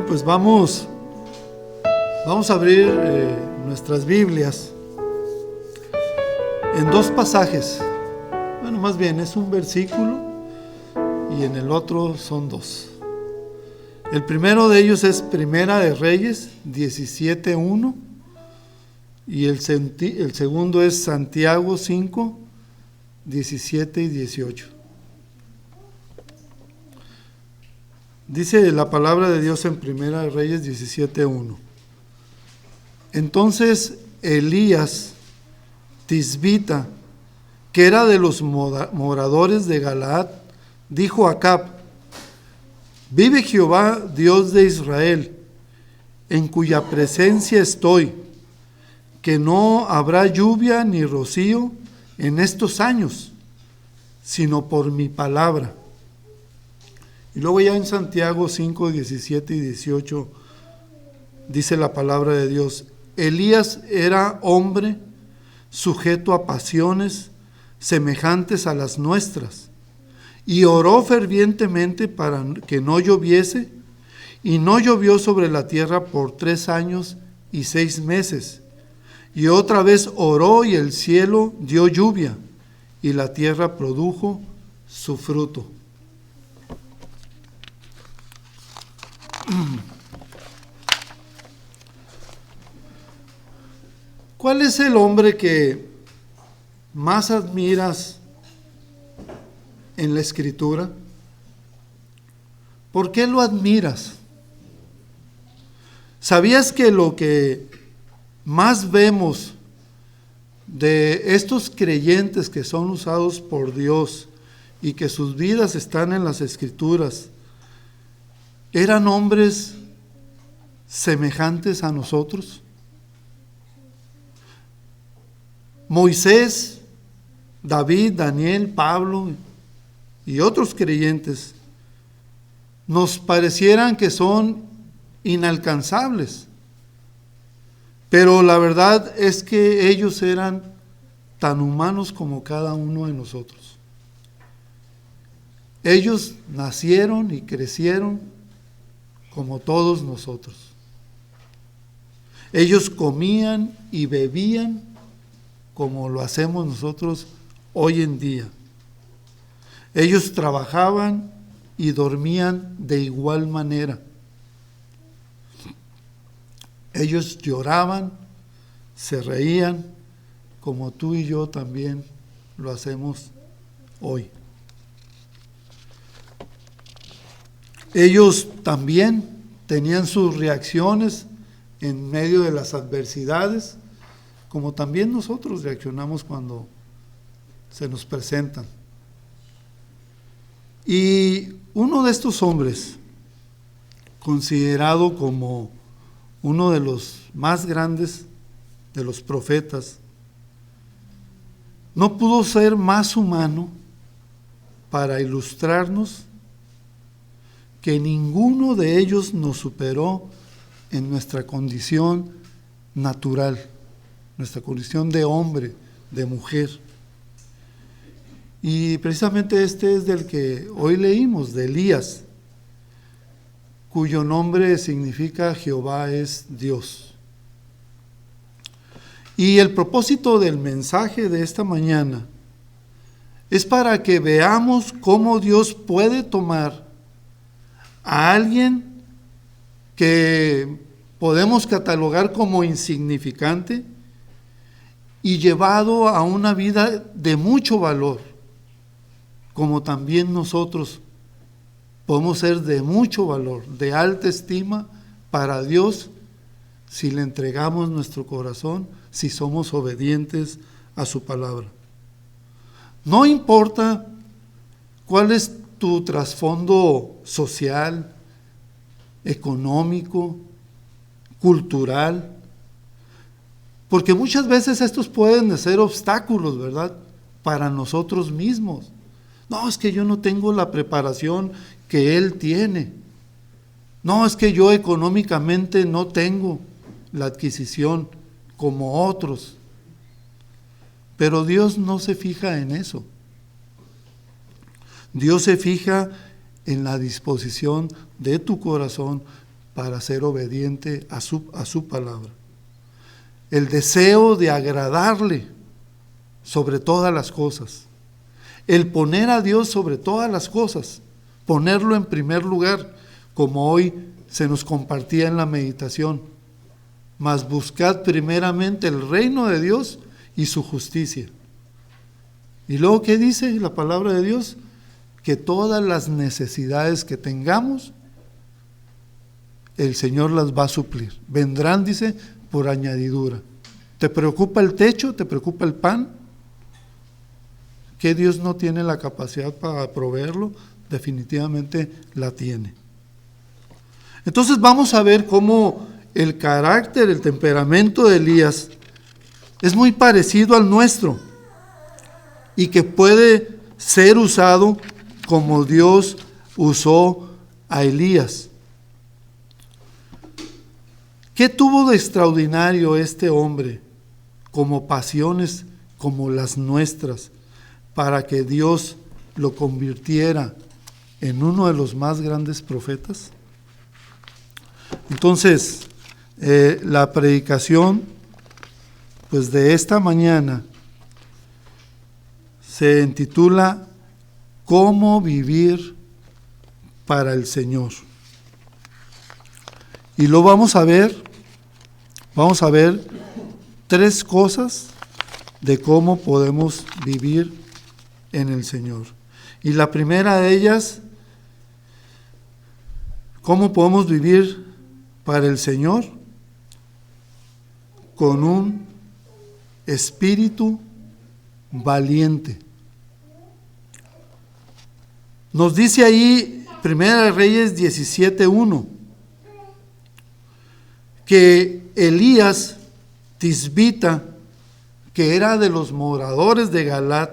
Pues vamos a abrir nuestras Biblias en dos pasajes. Bueno, más bien es un versículo y en el otro son dos. El primero de ellos es Primera de Reyes 17:1 y el segundo es Santiago 5, 17 y 18. Dice la palabra de Dios en Primera de Reyes 17:1. Entonces Elías Tisbita, que era de los moradores de Galaad, dijo a Acab: vive Jehová, Dios de Israel, en cuya presencia estoy, que no habrá lluvia ni rocío en estos años, sino por mi palabra. Y luego ya en Santiago 5, 17 y 18 dice la palabra de Dios: Elías era hombre sujeto a pasiones semejantes a las nuestras, y oró fervientemente para que no lloviese, y no llovió sobre la tierra por 3 años y 6 meses. Y otra vez oró, y el cielo dio lluvia, y la tierra produjo su fruto. ¿Cuál es el hombre que más admiras en la Escritura? ¿Por qué lo admiras? ¿Sabías que lo que más vemos de estos creyentes que son usados por Dios y que sus vidas están en las Escrituras, eran hombres semejantes a nosotros? Moisés, David, Daniel, Pablo y otros creyentes nos parecieran que son inalcanzables, pero la verdad es que ellos eran tan humanos como cada uno de nosotros. Ellos nacieron y crecieron como todos nosotros. Ellos comían y bebían como lo hacemos nosotros hoy en día. Ellos trabajaban y dormían de igual manera. Ellos lloraban, se reían, como tú y yo también lo hacemos hoy. Ellos también tenían sus reacciones en medio de las adversidades, como también nosotros reaccionamos cuando se nos presentan. Y uno de estos hombres, considerado como uno de los más grandes de los profetas, no pudo ser más humano para ilustrarnos que ninguno de ellos nos superó en nuestra condición natural, nuestra condición de hombre, de mujer. Y precisamente este es del que hoy leímos, de Elías, cuyo nombre significa Jehová es Dios. Y el propósito del mensaje de esta mañana es para que veamos cómo Dios puede tomar a alguien que podemos catalogar como insignificante y llevado a una vida de mucho valor, como también nosotros podemos ser de mucho valor, de alta estima para Dios, si le entregamos nuestro corazón, si somos obedientes a su palabra. No importa cuál es tu trasfondo social, económico, cultural, porque muchas veces estos pueden ser obstáculos, ¿verdad?, para nosotros mismos. No, es que yo no tengo la preparación que él tiene. No, es que yo económicamente no tengo la adquisición como otros. Pero Dios no se fija en eso. Dios se fija en la disposición de tu corazón para ser obediente a su palabra. El deseo de agradarle sobre todas las cosas. El poner a Dios sobre todas las cosas. Ponerlo en primer lugar, como hoy se nos compartía en la meditación. Mas buscad primeramente el reino de Dios y su justicia. Y luego, ¿qué dice la palabra de Dios? Que todas las necesidades que tengamos, el Señor las va a suplir. Vendrán, dice, por añadidura. ¿Te preocupa el techo? ¿Te preocupa el pan? ¿Que Dios no tiene la capacidad para proveerlo? Definitivamente la tiene. Entonces vamos a ver cómo el carácter, el temperamento de Elías es muy parecido al nuestro y que puede ser usado como Dios usó a Elías. ¿Qué tuvo de extraordinario este hombre como pasiones como las nuestras para que Dios lo convirtiera en uno de los más grandes profetas? Entonces, la predicación pues de esta mañana se intitula ¿Cómo vivir para el Señor? Y lo vamos a ver 3 cosas de cómo podemos vivir en el Señor. Y la primera de ellas, ¿cómo podemos vivir para el Señor? Con un espíritu valiente. Nos dice ahí, Primera de Reyes 17:1, que Elías Tisbita, que era de los moradores de Galaad,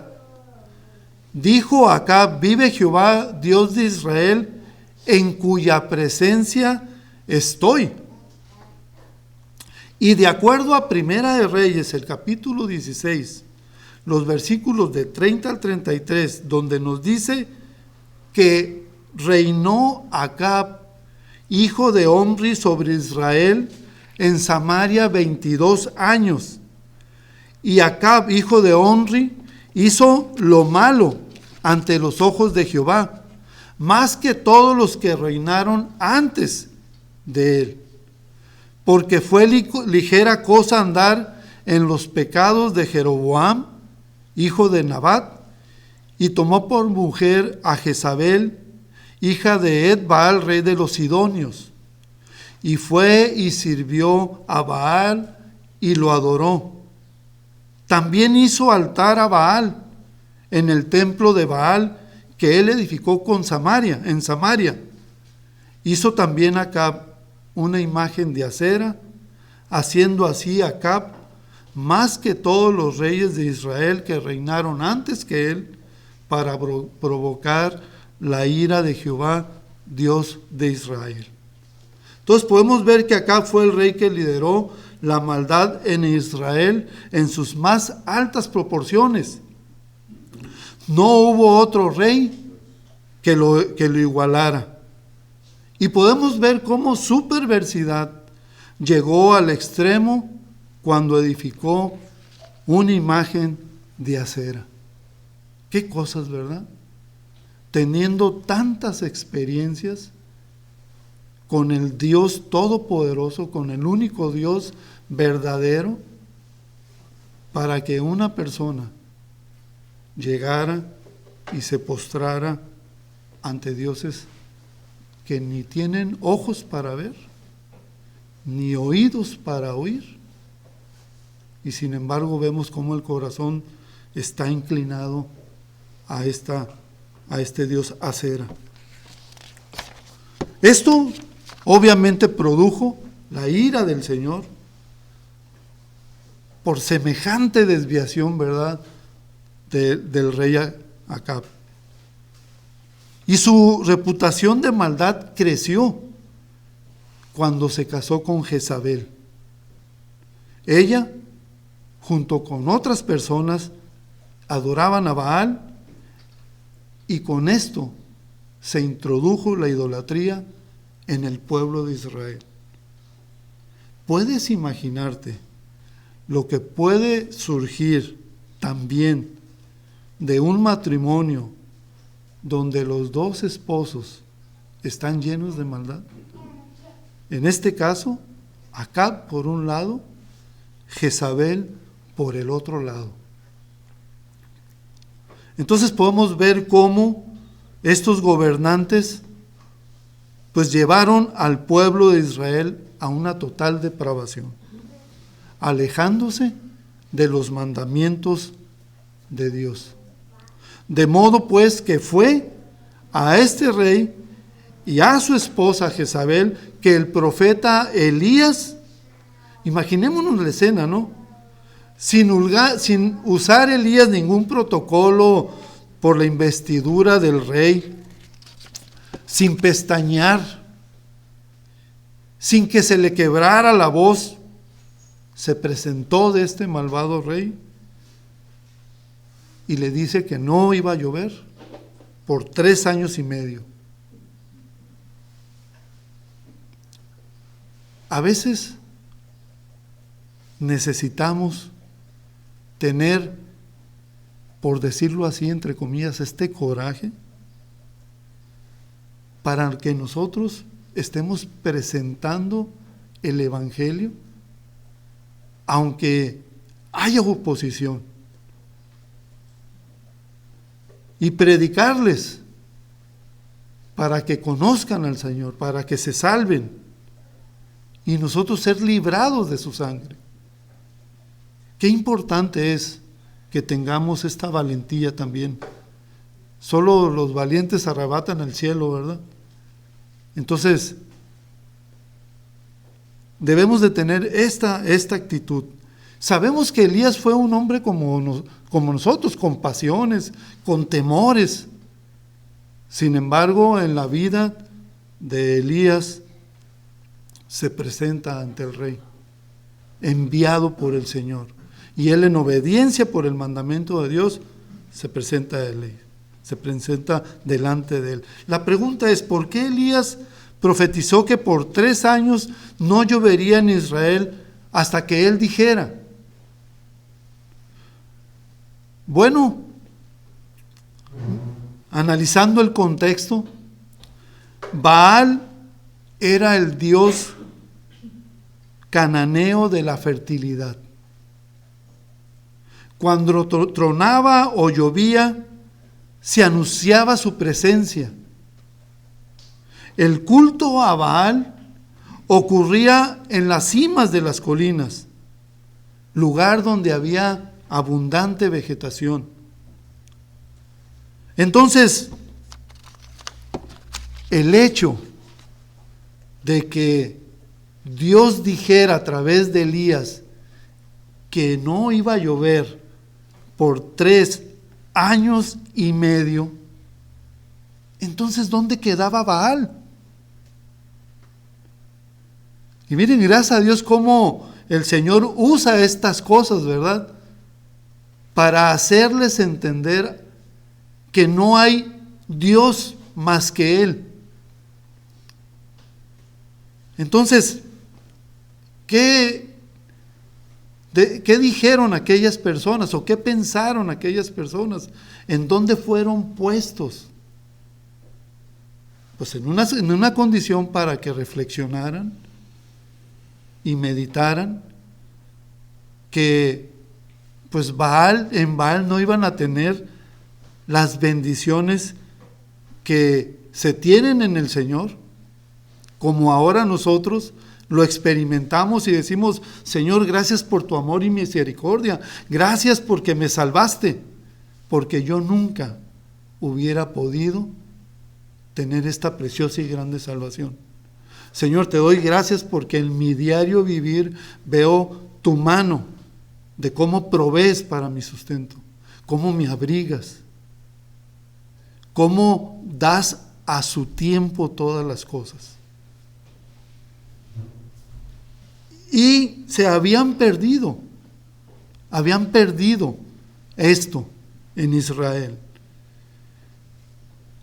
dijo a Acab: vive Jehová, Dios de Israel, en cuya presencia estoy. Y de acuerdo a Primera de Reyes, el capítulo 16, los versículos de 30 al 33, donde nos dice que reinó Acab, hijo de Omri, sobre Israel en Samaria 22 años. Y Acab, hijo de Omri, hizo lo malo ante los ojos de Jehová, más que todos los que reinaron antes de él. Porque fue ligera cosa andar en los pecados de Jeroboam, hijo de Nabat, y tomó por mujer a Jezabel, hija de Ed-Baal, rey de los Sidonios, y fue y sirvió a Baal y lo adoró. También hizo altar a Baal en el templo de Baal que él edificó en Samaria. Hizo también Acab una imagen de acera, haciendo así Acab más que todos los reyes de Israel que reinaron antes que él, para provocar la ira de Jehová, Dios de Israel. Entonces podemos ver que Acab fue el rey que lideró la maldad en Israel en sus más altas proporciones. No hubo otro rey que lo igualara. Y podemos ver cómo su perversidad llegó al extremo cuando edificó una imagen de acera. Qué cosas, ¿verdad? Teniendo tantas experiencias con el Dios Todopoderoso, con el único Dios verdadero, para que una persona llegara y se postrara ante dioses que ni tienen ojos para ver, ni oídos para oír, y sin embargo vemos cómo el corazón está inclinado a este Dios acera. Esto obviamente produjo la ira del Señor por semejante desviación, ¿verdad?, del rey Acab. Y su reputación de maldad creció cuando se casó con Jezabel. Ella, junto con otras personas, adoraban a Baal, y con esto se introdujo la idolatría en el pueblo de Israel. ¿Puedes imaginarte lo que puede surgir también de un matrimonio donde los dos esposos están llenos de maldad? En este caso, Acab por un lado, Jezabel por el otro lado. Entonces podemos ver cómo estos gobernantes pues llevaron al pueblo de Israel a una total depravación, alejándose de los mandamientos de Dios. De modo pues que fue a este rey y a su esposa Jezabel que el profeta Elías, imaginémonos la escena, ¿no? Sin usar Elías ningún protocolo por la investidura del rey, sin pestañear, sin que se le quebrara la voz, se presentó de este malvado rey y le dice que no iba a llover por 3 años y medio. A veces necesitamos tener, por decirlo así, entre comillas, este coraje para que nosotros estemos presentando el Evangelio, aunque haya oposición, y predicarles para que conozcan al Señor, para que se salven, y nosotros ser librados de su sangre. Qué importante es que tengamos esta valentía también. Solo los valientes arrebatan el cielo, ¿verdad? Entonces, debemos de tener esta actitud. Sabemos que Elías fue un hombre como nosotros, con pasiones, con temores. Sin embargo, en la vida de Elías se presenta ante el rey, enviado por el Señor. Y él, en obediencia por el mandamiento de Dios, se presenta delante de él. La pregunta es, ¿por qué Elías profetizó que por 3 años no llovería en Israel hasta que él dijera? Bueno, analizando el contexto, Baal era el dios cananeo de la fertilidad. Cuando tronaba o llovía, se anunciaba su presencia. El culto a Baal ocurría en las cimas de las colinas, lugar donde había abundante vegetación. Entonces, el hecho de que Dios dijera a través de Elías que no iba a llover por 3 años y medio, entonces ¿dónde quedaba Baal? Y miren, gracias a Dios cómo el Señor usa estas cosas, ¿verdad? Para hacerles entender que no hay Dios más que Él. Entonces, ¿qué dijeron aquellas personas o qué pensaron aquellas personas? ¿En dónde fueron puestos? Pues en una condición para que reflexionaran y meditaran que pues en Baal no iban a tener las bendiciones que se tienen en el Señor, como ahora nosotros lo experimentamos y decimos: Señor, gracias por tu amor y misericordia, gracias porque me salvaste, porque yo nunca hubiera podido tener esta preciosa y grande salvación. Señor, te doy gracias porque en mi diario vivir veo tu mano de cómo provees para mi sustento, cómo me abrigas, cómo das a su tiempo todas las cosas. Y se habían perdido esto en Israel.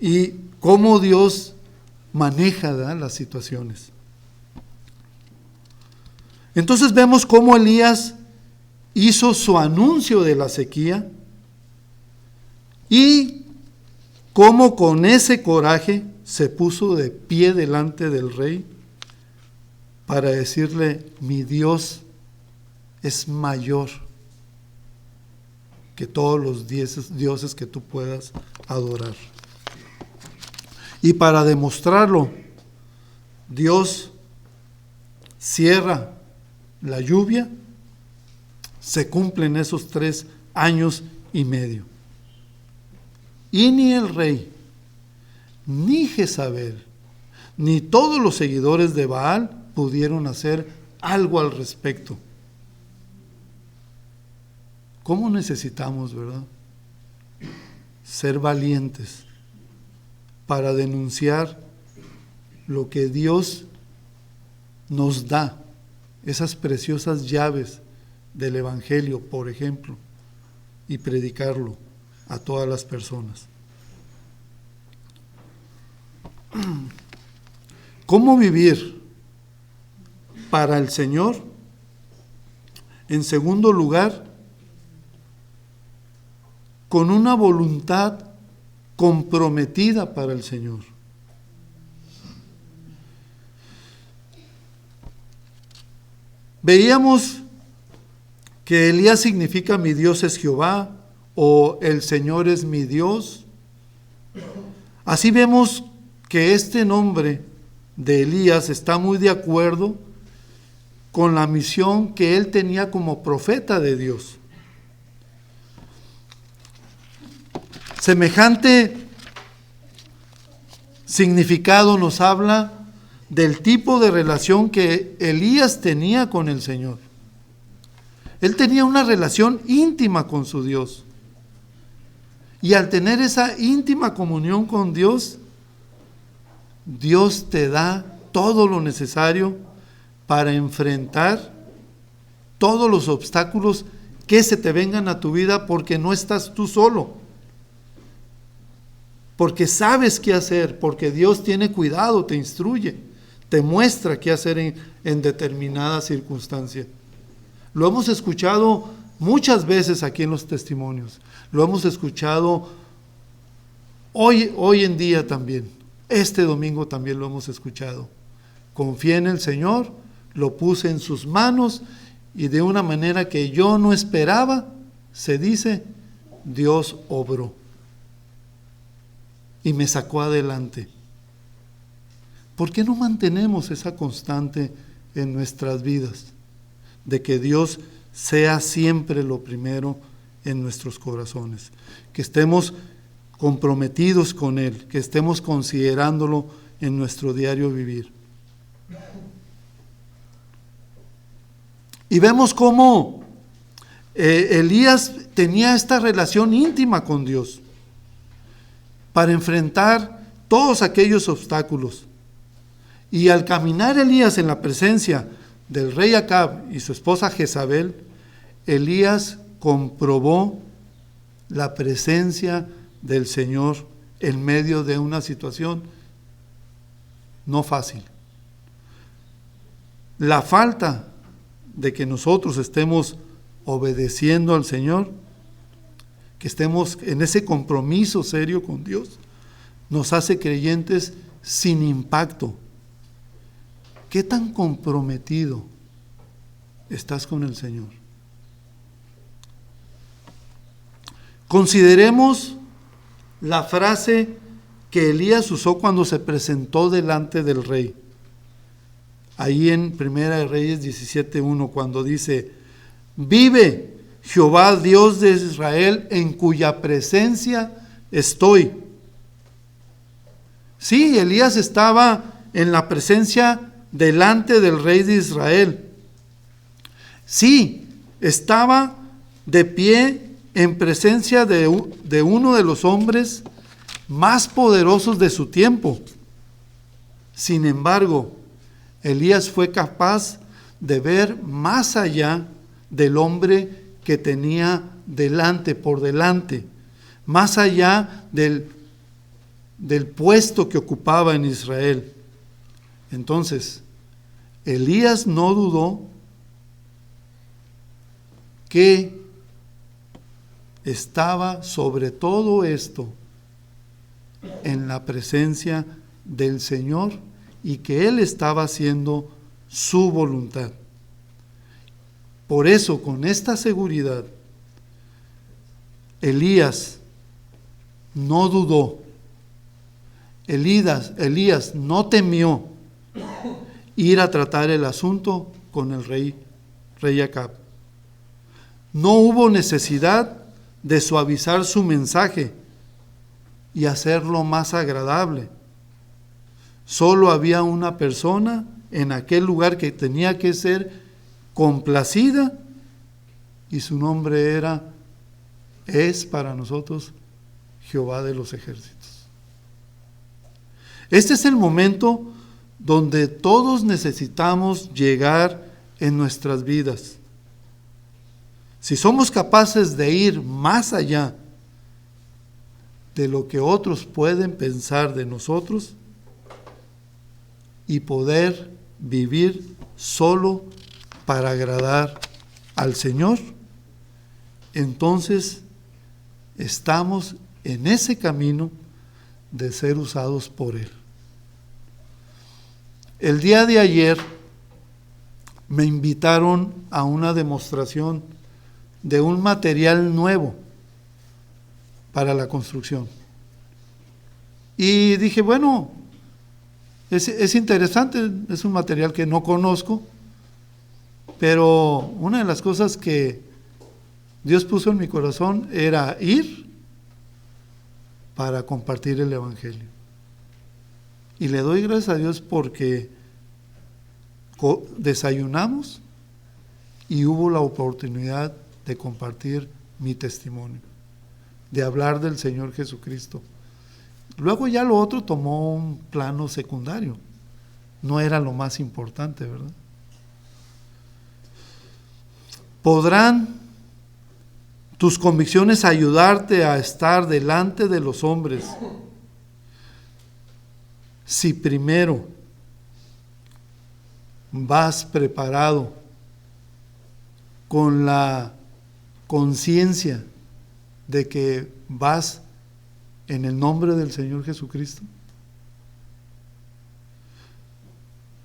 Y cómo Dios maneja, ¿verdad?, las situaciones. Entonces vemos cómo Elías hizo su anuncio de la sequía y cómo con ese coraje se puso de pie delante del rey para decirle: mi Dios es mayor que todos los dioses que tú puedas adorar. Y para demostrarlo, Dios cierra la lluvia, se cumplen esos 3 años y medio. Y ni el rey, ni Jezabel, ni todos los seguidores de Baal pudieron hacer algo al respecto. ¿Cómo necesitamos, verdad?, ser valientes para denunciar lo que Dios nos da, esas preciosas llaves del Evangelio, por ejemplo, y predicarlo a todas las personas. ¿Cómo vivir para el Señor? En segundo lugar, con una voluntad comprometida para el Señor. Veíamos que Elías significa mi Dios es Jehová o el Señor es mi Dios. Así vemos que este nombre de Elías está muy de acuerdo con la misión que él tenía como profeta de Dios. Semejante significado nos habla del tipo de relación que Elías tenía con el Señor. Él tenía una relación íntima con su Dios. Y al tener esa íntima comunión con Dios, Dios te da todo lo necesario para enfrentar todos los obstáculos que se te vengan a tu vida, porque no estás tú solo. Porque sabes qué hacer, porque Dios tiene cuidado, te instruye, te muestra qué hacer en determinada circunstancia. Lo hemos escuchado muchas veces aquí en los testimonios, lo hemos escuchado hoy en día también, este domingo también lo hemos escuchado. Confié en el Señor, lo puse en sus manos y de una manera que yo no esperaba, se dice, Dios obró y me sacó adelante. ¿Por qué no mantenemos esa constante en nuestras vidas? De que Dios sea siempre lo primero en nuestros corazones. Que estemos comprometidos con Él, que estemos considerándolo en nuestro diario vivir. Y vemos cómo Elías tenía esta relación íntima con Dios para enfrentar todos aquellos obstáculos. Y al caminar Elías en la presencia del rey Acab y su esposa Jezabel, Elías comprobó la presencia del Señor en medio de una situación no fácil. La falta de que nosotros estemos obedeciendo al Señor, que estemos en ese compromiso serio con Dios, nos hace creyentes sin impacto. ¿Qué tan comprometido estás con el Señor? Consideremos la frase que Elías usó cuando se presentó delante del rey. Ahí en Primera de Reyes 17:1, cuando dice: vive Jehová Dios de Israel, en cuya presencia estoy. Sí, Elías estaba en la presencia delante del rey de Israel. Sí, estaba de pie en presencia de uno de los hombres más poderosos de su tiempo. Sin embargo, Elías fue capaz de ver más allá del hombre que tenía por delante, más allá del del puesto que ocupaba en Israel. Entonces, Elías no dudó que estaba sobre todo esto en la presencia del Señor y que Él estaba haciendo su voluntad. Por eso, con esta seguridad, Elías no dudó. Elías no temió ir a tratar el asunto con el rey Acab. No hubo necesidad de suavizar su mensaje y hacerlo más agradable. Solo había una persona en aquel lugar que tenía que ser complacida, y su nombre es para nosotros Jehová de los ejércitos. Este es el momento donde todos necesitamos llegar en nuestras vidas. Si somos capaces de ir más allá de lo que otros pueden pensar de nosotros y poder vivir solo para agradar al Señor, entonces estamos en ese camino de ser usados por Él. El día de ayer me invitaron a una demostración de un material nuevo para la construcción. Y dije, bueno, es interesante, es un material que no conozco, pero una de las cosas que Dios puso en mi corazón era ir para compartir el Evangelio. Y le doy gracias a Dios porque desayunamos y hubo la oportunidad de compartir mi testimonio, de hablar del Señor Jesucristo. Luego ya lo otro tomó un plano secundario, no era lo más importante, ¿verdad? ¿Podrán tus convicciones ayudarte a estar delante de los hombres si primero vas preparado con la conciencia de que vas en el nombre del Señor Jesucristo?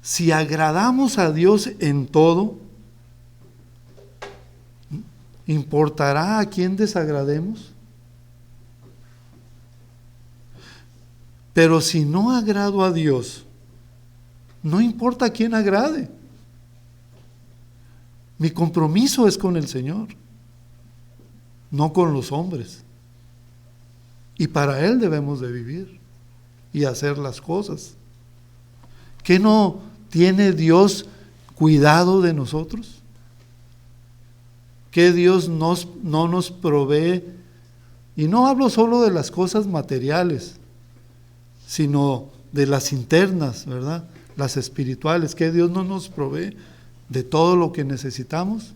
Si agradamos a Dios en todo, ¿importará a quién desagrademos? Pero si no agrado a Dios, no importa a quién agrade. Mi compromiso es con el Señor, no con los hombres. Y para Él debemos de vivir y hacer las cosas. ¿Qué no tiene Dios cuidado de nosotros? ¿Qué Dios no nos provee? Y no hablo solo de las cosas materiales, sino de las internas, ¿verdad? Las espirituales. ¿Qué Dios no nos provee de todo lo que necesitamos?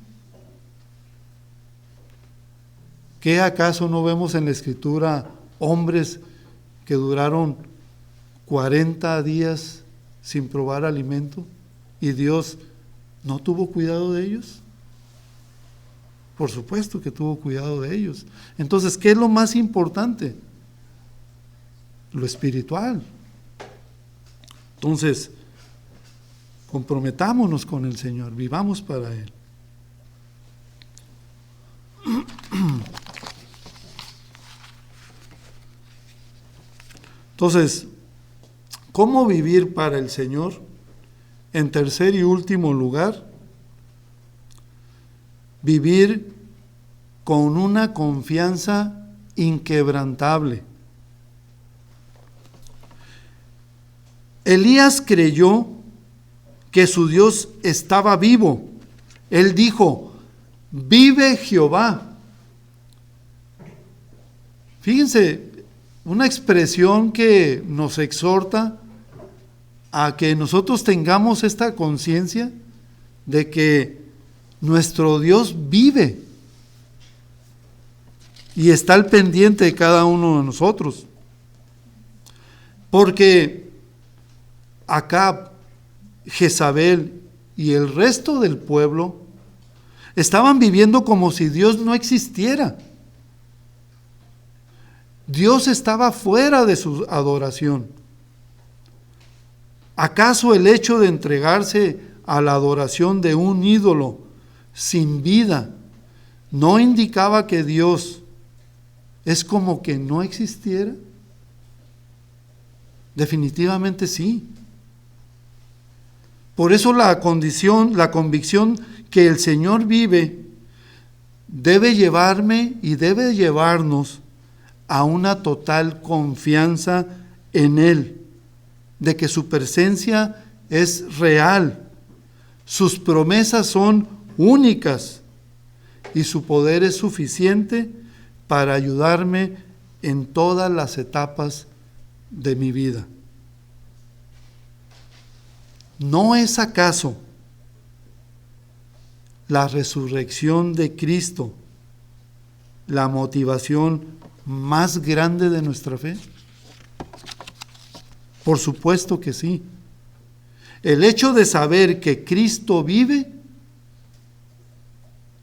¿Qué acaso no vemos en la Escritura hombres que duraron 40 días sin probar alimento y Dios no tuvo cuidado de ellos? Por supuesto que tuvo cuidado de ellos. Entonces, ¿qué es lo más importante? Lo espiritual. Entonces, comprometámonos con el Señor, vivamos para Él. Entonces, ¿cómo vivir para el Señor? En tercer y último lugar, vivir con una confianza inquebrantable. Elías creyó que su Dios estaba vivo. Él dijo, vive Jehová. Fíjense, una expresión que nos exhorta a que nosotros tengamos esta conciencia de que nuestro Dios vive y está al pendiente de cada uno de nosotros. Porque Acab, Jezabel y el resto del pueblo estaban viviendo como si Dios no existiera. Dios estaba fuera de su adoración. ¿Acaso el hecho de entregarse a la adoración de un ídolo sin vida no indicaba que Dios es como que no existiera? Definitivamente sí. Por eso la convicción que el Señor vive debe llevarme y debe llevarnos a una total confianza en Él, de que su presencia es real, sus promesas son únicas y su poder es suficiente para ayudarme en todas las etapas de mi vida. ¿No es acaso la resurrección de Cristo la motivación más grande de nuestra fe? Por supuesto que sí. El hecho de saber que Cristo vive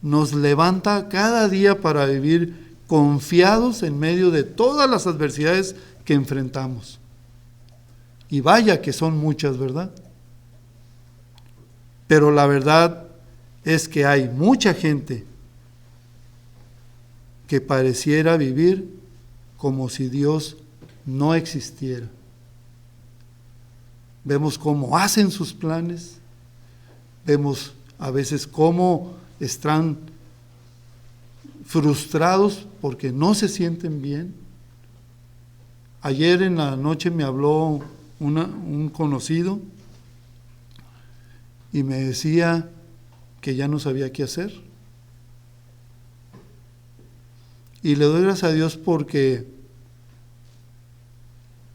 nos levanta cada día para vivir confiados en medio de todas las adversidades que enfrentamos. Y vaya que son muchas, ¿verdad? Pero la verdad es que hay mucha gente que pareciera vivir como si Dios no existiera. Vemos cómo hacen sus planes, vemos a veces cómo están frustrados porque no se sienten bien. Ayer en la noche me habló un conocido y me decía que ya no sabía qué hacer. Y le doy gracias a Dios porque,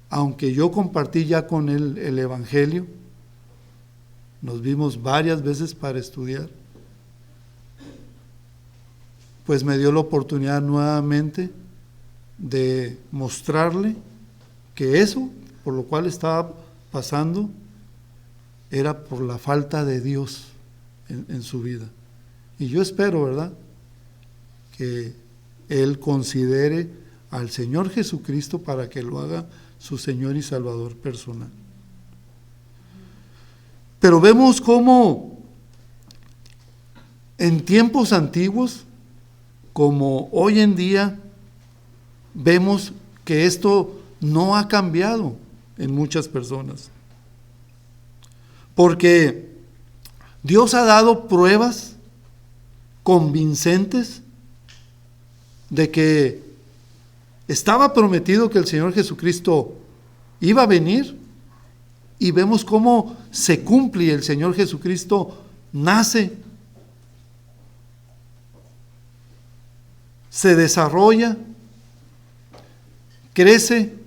aunque yo compartí ya con él el Evangelio, nos vimos varias veces para estudiar, pues me dio la oportunidad nuevamente de mostrarle que eso por lo cual estaba pasando era por la falta de Dios en su vida. Y yo espero, ¿verdad?, que él considere al Señor Jesucristo para que lo haga su Señor y Salvador personal. Pero vemos cómo en tiempos antiguos, como hoy en día, vemos que esto no ha cambiado en muchas personas. Porque Dios ha dado pruebas convincentes de que estaba prometido que el Señor Jesucristo iba a venir, y vemos cómo se cumple. El Señor Jesucristo nace, se desarrolla, crece.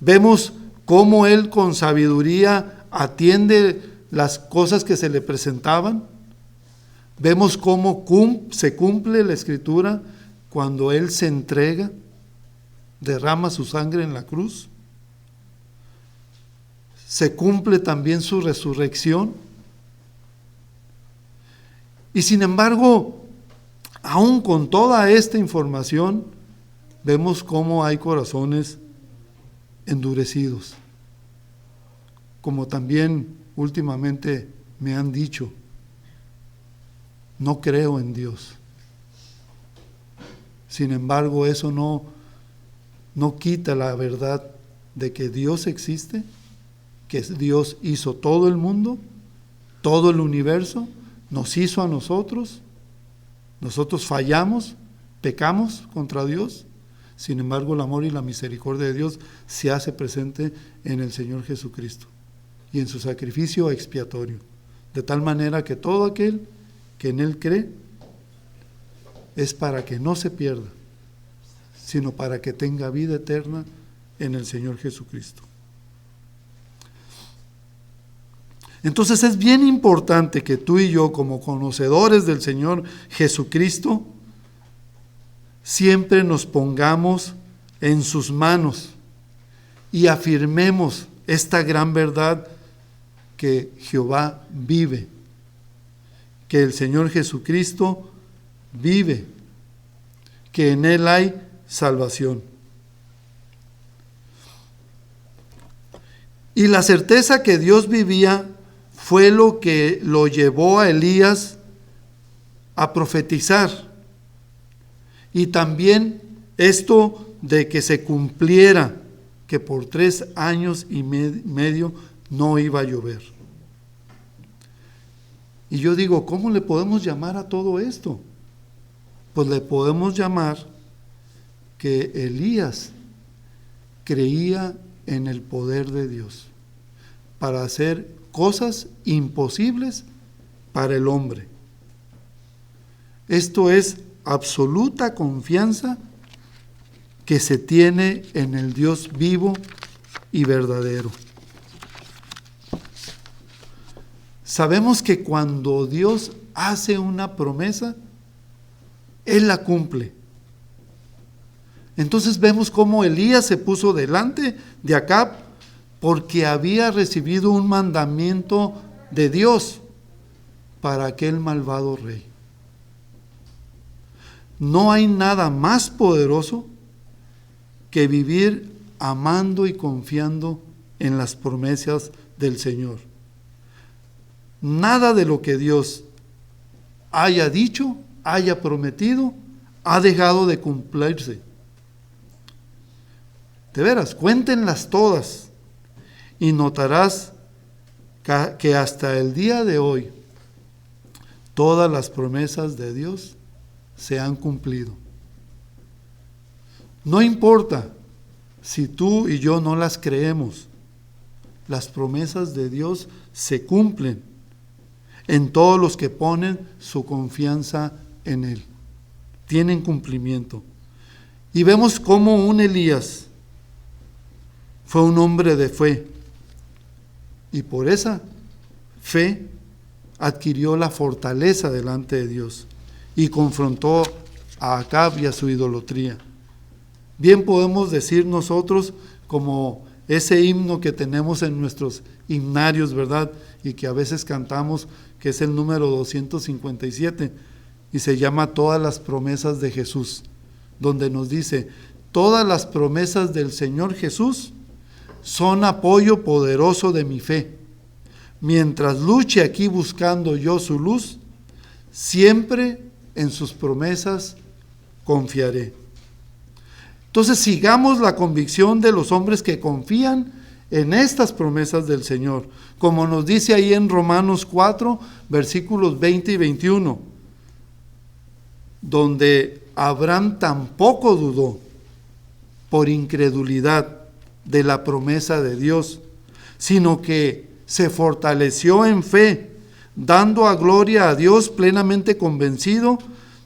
Vemos cómo Él con sabiduría atiende las cosas que se le presentaban. Vemos cómo se cumple la Escritura cuando Él se entrega, derrama su sangre en la cruz. Se cumple también su resurrección. Y sin embargo, aún con toda esta información, vemos cómo hay corazones endurecidos. Como también últimamente me han dicho, no creo en Dios. Sin embargo, eso no quita la verdad de que Dios existe, que Dios hizo todo el mundo, todo el universo, nos hizo a nosotros fallamos, pecamos contra Dios. Sin embargo, el amor y la misericordia de Dios se hace presente en el Señor Jesucristo y en su sacrificio expiatorio, de tal manera que todo aquel que en Él cree es para que no se pierda, sino para que tenga vida eterna en el Señor Jesucristo. Entonces es bien importante que tú y yo, como conocedores del Señor Jesucristo, siempre nos pongamos en sus manos y afirmemos esta gran verdad que Jehová vive, que el Señor Jesucristo vive, que en Él hay salvación. Y la certeza que Dios vivía fue lo que lo llevó a Elías a profetizar. Y también esto de que se cumpliera, que por 3 años y medio no iba a llover. Y yo digo, ¿cómo le podemos llamar a todo esto? Pues le podemos llamar que Elías creía en el poder de Dios para hacer cosas imposibles para el hombre. Esto es absoluta confianza que se tiene en el Dios vivo y verdadero. Sabemos que cuando Dios hace una promesa, Él la cumple. Entonces vemos cómo Elías se puso delante de Acab porque había recibido un mandamiento de Dios para aquel malvado rey. No hay nada más poderoso que vivir amando y confiando en las promesas del Señor. Nada de lo que Dios haya dicho, haya prometido, ha dejado de cumplirse. De veras, cuéntenlas todas y notarás que hasta el día de hoy todas las promesas de Dios se han cumplido. No importa si tú y yo no las creemos, las promesas de Dios se cumplen en todos los que ponen su confianza en Él. Tienen cumplimiento. Y vemos cómo un Elías fue un hombre de fe, y por esa fe adquirió la fortaleza delante de Dios y confrontó a Acab y a su idolatría. Bien podemos decir nosotros, como ese himno que tenemos en nuestros himnarios, ¿verdad? Y que a veces cantamos, que es el número 257, y se llama Todas las promesas de Jesús, donde nos dice, todas las promesas del Señor Jesús son apoyo poderoso de mi fe. Mientras luche aquí buscando yo su luz, siempre en sus promesas confiaré. Entonces sigamos la convicción de los hombres que confían en estas promesas del Señor, como nos dice ahí en Romanos 4, versículos 20 y 21, donde Abraham tampoco dudó por incredulidad de la promesa de Dios, sino que se fortaleció en fe, dando a gloria a Dios, plenamente convencido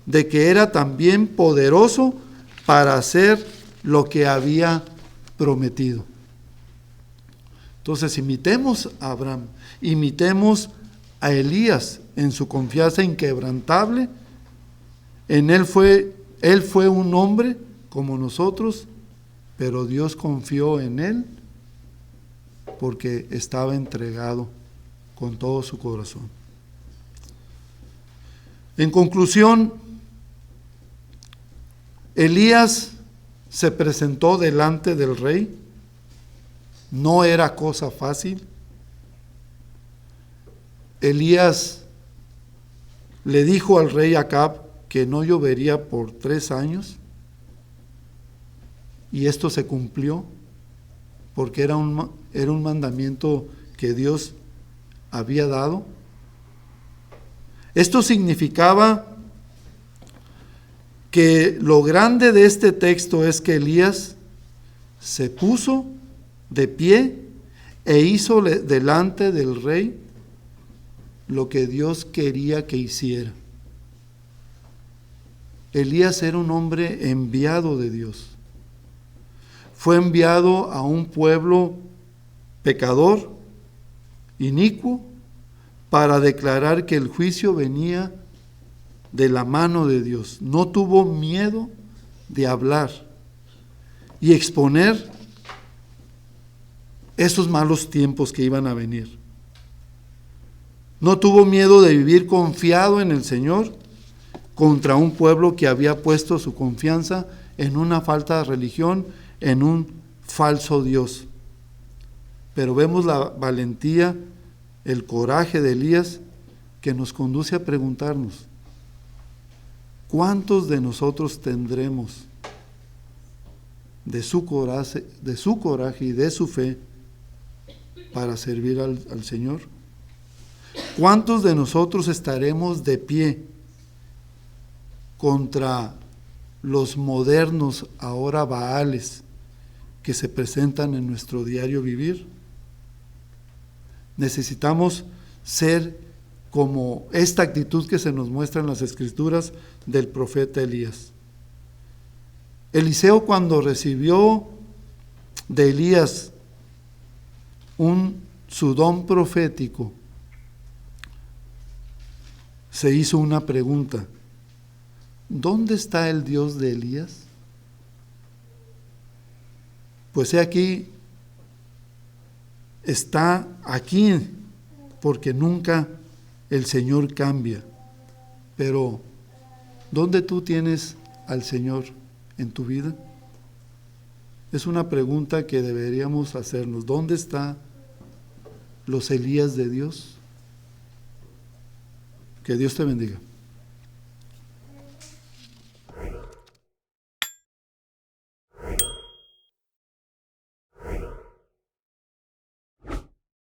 de que era también poderoso para hacer lo que había prometido. Entonces imitemos a Abraham, imitemos a Elías en su confianza inquebrantable. En él fue un hombre como nosotros, pero Dios confió en él porque estaba entregado con todo su corazón. En conclusión, Elías se presentó delante del rey. No era cosa fácil. Elías le dijo al rey Acab que no llovería por 3 años, y esto se cumplió porque era un mandamiento que Dios había dado. Esto significaba que lo grande de este texto es que Elías se puso de pie e hizo delante del rey lo que Dios quería que hiciera. Elías era un hombre enviado de Dios. Fue enviado a un pueblo pecador, inicuo, para declarar que el juicio venía de la mano de Dios. No tuvo miedo de hablar y exponer esos malos tiempos que iban a venir. No tuvo miedo de vivir confiado en el Señor contra un pueblo que había puesto su confianza en una falta de religión, en un falso Dios. Pero vemos la valentía, el coraje de Elías, que nos conduce a preguntarnos, ¿cuántos de nosotros tendremos de su coraje y de su fe para servir al Señor? ¿Cuántos de nosotros estaremos de pie contra los modernos ahora Baales que se presentan en nuestro diario vivir? Necesitamos ser como esta actitud que se nos muestra en las Escrituras del profeta Elías. Eliseo, cuando recibió de Elías su don profético, se hizo una pregunta: ¿dónde está el Dios de Elías? Pues he aquí, está aquí, porque nunca el Señor cambia. Pero, ¿dónde tú tienes al Señor en tu vida? Es una pregunta que deberíamos hacernos. ¿Dónde están los Elías de Dios? Que Dios te bendiga.